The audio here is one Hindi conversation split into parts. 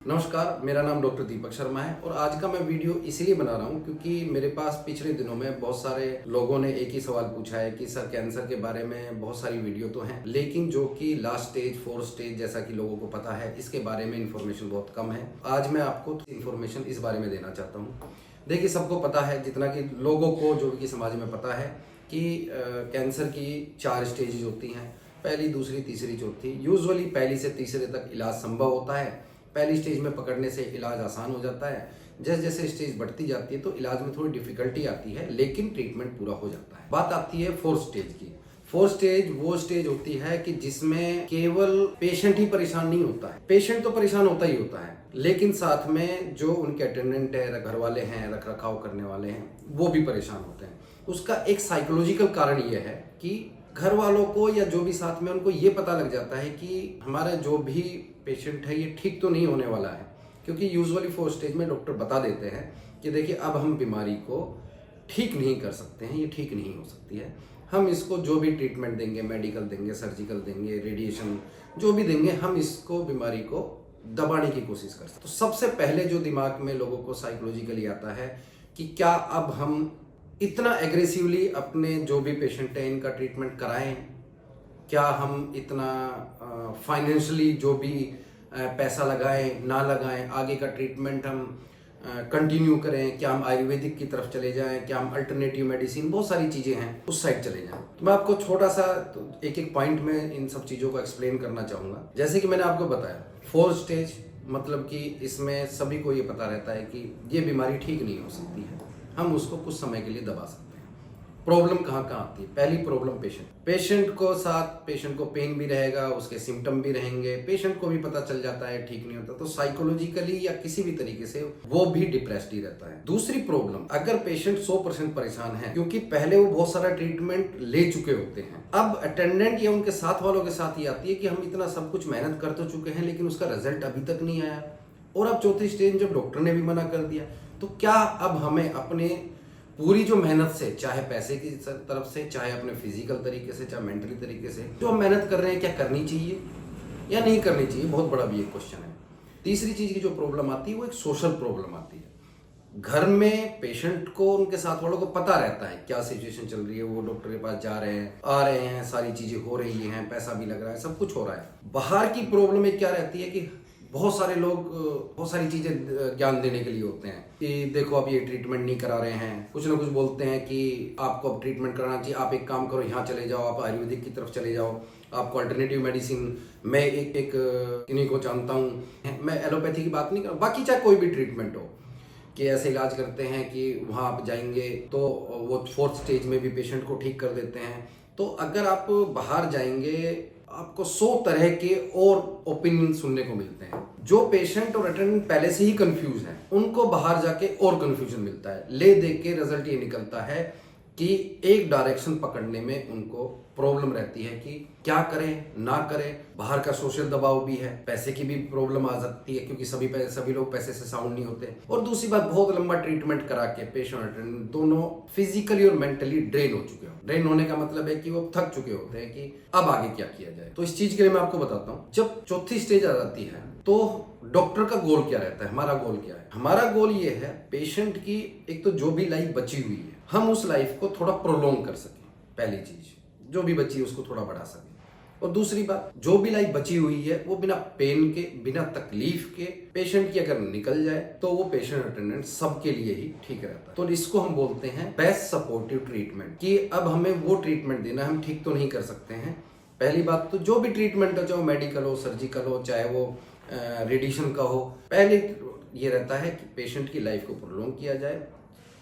नमस्कार, मेरा नाम डॉक्टर दीपक शर्मा है और आज का मैं वीडियो इसलिए बना रहा हूं क्योंकि मेरे पास पिछले दिनों में बहुत सारे लोगों ने एक ही सवाल पूछा है कि सर कैंसर के बारे में बहुत सारी वीडियो तो हैं लेकिन जो कि लास्ट स्टेज, फोर्थ स्टेज जैसा कि लोगों को पता है इसके बारे में इन्फॉर्मेशन बहुत कम है। आज मैं आपको इन्फॉर्मेशन इस बारे में देना चाहता हूँ। देखिए, सबको पता है, जितना कि लोगों को जो कि समाज में पता है कि कैंसर की 4 स्टेजेज होती हैं, पहली, दूसरी, तीसरी, चौथी। यूजुअली पहली से तीसरे तक इलाज संभव होता है। पहली स्टेज में पकड़ने से इलाज आसान हो जाता है। जैसे जैसे स्टेज बढ़ती जाती है तो इलाज में थोड़ी डिफिकल्टी आती है लेकिन ट्रीटमेंट पूरा हो जाता है। बात आती है फोर्थ स्टेज की। फोर्थ स्टेज वो स्टेज होती है कि जिसमें केवल पेशेंट ही परेशान नहीं होता है। पेशेंट तो परेशान होता ही होता है लेकिन साथ में जो उनके अटेंडेंट है, घर वाले हैं, रख रखाव करने वाले हैं, वो भी परेशान होते हैं। उसका एक साइकोलॉजिकल कारण ये है कि घर वालों को या जो भी साथ में उनको ये पता लग जाता है कि हमारा जो भी पेशेंट है ये ठीक तो नहीं होने वाला है, क्योंकि यूजुअली फोर्थ स्टेज में डॉक्टर बता देते हैं कि देखिए अब हम बीमारी को ठीक नहीं कर सकते हैं, ये ठीक नहीं हो सकती है। हम इसको जो भी ट्रीटमेंट देंगे, मेडिकल देंगे, सर्जिकल देंगे, रेडिएशन जो भी देंगे, हम इसको बीमारी को दबाने की कोशिश कर सकते हैं। तो सबसे पहले जो दिमाग में लोगों को साइकोलॉजिकली आता है कि क्या अब हम इतना एग्रेसिवली अपने जो भी पेशेंट है इनका ट्रीटमेंट कराएं, क्या हम इतना फाइनेंशियली जो भी पैसा लगाएं ना लगाएं, आगे का ट्रीटमेंट हम कंटिन्यू करें, क्या हम आयुर्वेदिक की तरफ चले जाएं, क्या हम अल्टरनेटिव मेडिसिन, बहुत सारी चीज़ें हैं, उस साइड चले जाएं। तो मैं आपको छोटा सा एक एक पॉइंट में इन सब चीज़ों को एक्सप्लेन करना चाहूँगा। जैसे कि मैंने आपको बताया, फोर्थ स्टेज मतलब कि इसमें सभी को ये पता रहता है कि ये बीमारी ठीक नहीं हो सकती है, हम उसको कुछ समय के लिए दबा सकते हैं। प्रॉब्लम कहाँ कहाँ आती है? पहली प्रॉब्लम पेशेंट को साथ, पेशेंट को पेन भी रहेगा, उसके सिम्टम भी रहेंगे, पेशेंट को भी पता चल जाता है ठीक नहीं होता, तो साइकोलॉजिकली या किसी भी तरीके से वो भी डिप्रेस्ड ही रहता है। दूसरी प्रॉब्लम, अगर पेशेंट 100% परेशान है क्योंकि पहले वो बहुत सारा ट्रीटमेंट ले चुके होते हैं, अब अटेंडेंट या उनके साथ वालों के साथ ही आती है कि हम इतना सब कुछ मेहनत कर तो चुके हैं लेकिन उसका रिजल्ट अभी तक नहीं आया, और अब चौथी स्टेज जब डॉक्टर ने भी मना कर दिया, तो क्या अब हमें अपने पूरी जो मेहनत से, चाहे पैसे की तरफ से, चाहे अपने फिजिकल तरीके से, चाहे मेंटली तरीके से जो हम मेहनत कर रहे हैं, क्या करनी चाहिए या नहीं करनी चाहिए? बहुत बड़ा भी एक क्वेश्चन है। तीसरी चीज की जो प्रॉब्लम आती है वो एक सोशल प्रॉब्लम आती है। घर में पेशेंट को, उनके साथ वालों को पता रहता है क्या सिचुएशन चल रही है, वो डॉक्टर के पास जा रहे हैं, आ रहे हैं, सारी चीजें हो रही हैं, पैसा भी लग रहा है, सब कुछ हो रहा है। बाहर की प्रॉब्लम एक क्या रहती है कि बहुत सारे लोग बहुत सारी चीजें ज्ञान देने के लिए होते हैं कि देखो अब ये ट्रीटमेंट नहीं करा रहे हैं, कुछ ना कुछ बोलते हैं कि आपको अब ट्रीटमेंट कराना चाहिए, आप एक काम करो, यहाँ चले जाओ, आप आयुर्वेदिक की तरफ चले जाओ, आपको अल्टरनेटिव मेडिसिन, मैं एक इन्हीं को जानता हूँ, मैं एलोपैथी की बात नहीं कर रहा, बाकी चाहे कोई भी ट्रीटमेंट हो, कि ऐसे इलाज करते हैं कि वहाँ आप जाएंगे तो वो फोर्थ स्टेज में भी पेशेंट को ठीक कर देते हैं। तो अगर आप बाहर जाएंगे आपको 100 तरह के और ओपिनियन सुनने को मिलते हैं। जो पेशेंट और अटेंडेंट पहले से ही कंफ्यूज हैं, उनको बाहर जाके और कंफ्यूजन मिलता है। ले देख के रिजल्ट ये निकलता है कि एक डायरेक्शन पकड़ने में उनको प्रॉब्लम रहती है कि क्या करें ना करें। बाहर का सोशल दबाव भी है, पैसे की भी प्रॉब्लम आ सकती है क्योंकि सभी लोग पैसे से साउंड नहीं होते, और दूसरी बात, बहुत लंबा ट्रीटमेंट करा के पेशेंट अटेंडेंट दोनों फिजिकली और मेंटली ड्रेन हो चुके हो। ड्रेन होने का मतलब है कि वो थक चुके होते हैं कि अब आगे क्या किया जाए। तो इस चीज के लिए मैं आपको बताता हूँ, जब चौथी स्टेज आ जाती है तो डॉक्टर का गोल क्या रहता है, हमारा गोल क्या है? हमारा गोल ये है पेशेंट की एक तो जो भी लाइफ बची हुई है हम उस लाइफ को थोड़ा प्रोलॉन्ग कर सकें। पहली चीज, जो भी बची है उसको थोड़ा बढ़ा सकें, और दूसरी बात, जो भी लाइफ बची हुई है वो बिना पेन के, बिना तकलीफ के पेशेंट की अगर निकल जाए तो वो पेशेंट अटेंडेंट सबके लिए ही ठीक रहता है। तो इसको हम बोलते हैं बेस्ट सपोर्टिव ट्रीटमेंट, कि अब हमें वो ट्रीटमेंट देना, हम ठीक तो नहीं कर सकते हैं। पहली बात तो जो भी ट्रीटमेंट हो, चाहे मेडिकल हो, सर्जिकल हो, चाहे वो रेडिएशन का हो, पहले ये रहता है कि पेशेंट की लाइफ को प्रोलॉन्ग किया जाए।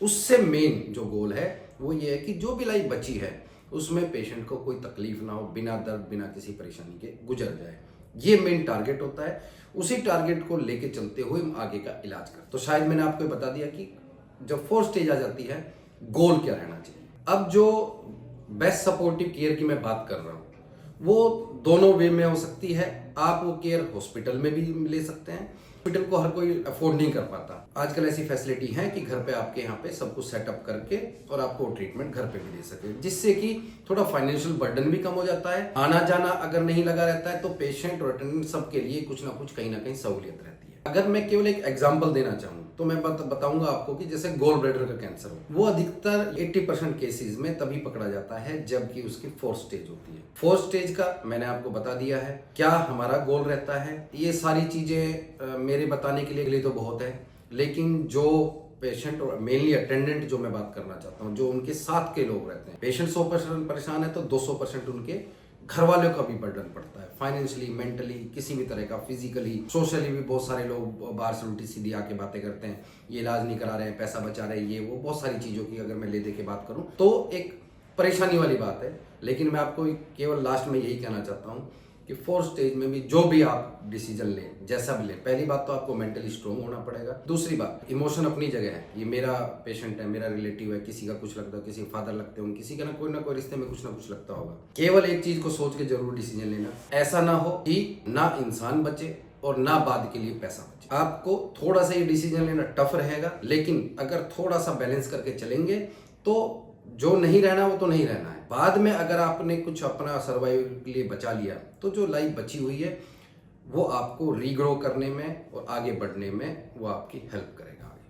उससे मेन जो गोल है वो ये है कि जो भी लाइफ बची है उसमें पेशेंट को कोई तकलीफ ना हो, बिना दर्द, बिना किसी परेशानी के गुजर जाए। ये मेन टारगेट होता है। उसी टारगेट को लेके चलते हुए हम आगे का इलाज करते। तो शायद मैंने आपको बता दिया कि जब फोर्थ स्टेज आ जाती है गोल क्या रहना चाहिए। अब जो बेस्ट सपोर्टिव केयर की मैं बात कर रहा हूँ वो दोनों वे में हो सकती है। आप वो केयर हॉस्पिटल में भी ले सकते हैं, हॉस्पिटल को हर कोई अफोर्ड नहीं कर पाता। आजकल ऐसी फैसिलिटी है कि घर पे आपके यहाँ पे सब कुछ सेटअप करके और आपको ट्रीटमेंट घर पे भी दे सके, जिससे कि थोड़ा फाइनेंशियल बर्डन भी कम हो जाता है। आना जाना अगर नहीं लगा रहता है तो पेशेंट और अटेंडेंट सबके लिए कुछ ना कुछ कहीं ना कहीं सहूलियत रहती है। अगर मैं केवल एक एग्जांपल देना चाहूँ तो मैं बताऊंगा आपको कि जैसे गोल ब्लैडर का कैंसर हो, वो अधिकतर 80% केसेस में तभी पकड़ा जाता है जबकि उसकी 4th स्टेज होती है। 4th स्टेज का मैंने आपको बता दिया है, क्या हमारा गोल रहता है। ये सारी चीजें मेरे बताने के लिए तो बहुत है, लेकिन जो पेशेंट और मेनली अटेंडेंट जो मैं बात करना चाहता हूँ, जो उनके साथ के लोग रहते हैं, पेशेंट 100% परेशान है तो 200% उनके घर वालों का भी बर्डन पड़ता है, फाइनेंशियली, मेंटली, किसी भी तरह का, फिजिकली, सोशली भी। बहुत सारे लोग बाहर से उल्टी सीधी आके बातें करते हैं, ये इलाज नहीं करा रहे हैं, पैसा बचा रहे हैं, ये वो बहुत सारी चीजों की अगर मैं ले दे के बात करूं तो एक परेशानी वाली बात है। लेकिन मैं आपको केवल लास्ट में यही कहना चाहता हूं कि 4th स्टेज में भी जो भी आप डिसीजन लें, जैसा भी लें, पहली बात तो आपको मेंटली स्ट्रोंग होना पड़ेगा। दूसरी बात, इमोशन अपनी जगह है। ये मेरा पेशेंट है, मेरा रिलेटिव है, किसी का कुछ लगता है, किसी फादर लगते हैं, किसी का ना कोई रिश्ते में कुछ ना कुछ लगता होगा। केवल एक चीज को सोच के जरूर डिसीजन लेना, ऐसा ना हो कि ना इंसान बचे और ना बाद के लिए पैसा बचे। आपको थोड़ा सा ये डिसीजन लेना टफ रहेगा, लेकिन अगर थोड़ा सा बैलेंस करके चलेंगे तो जो नहीं रहना वो तो नहीं रहना है। बाद में अगर आपने कुछ अपना सर्वाइवल के लिए बचा लिया तो जो लाइफ बची हुई है वो आपको रीग्रो करने में और आगे बढ़ने में वो आपकी हेल्प करेगा।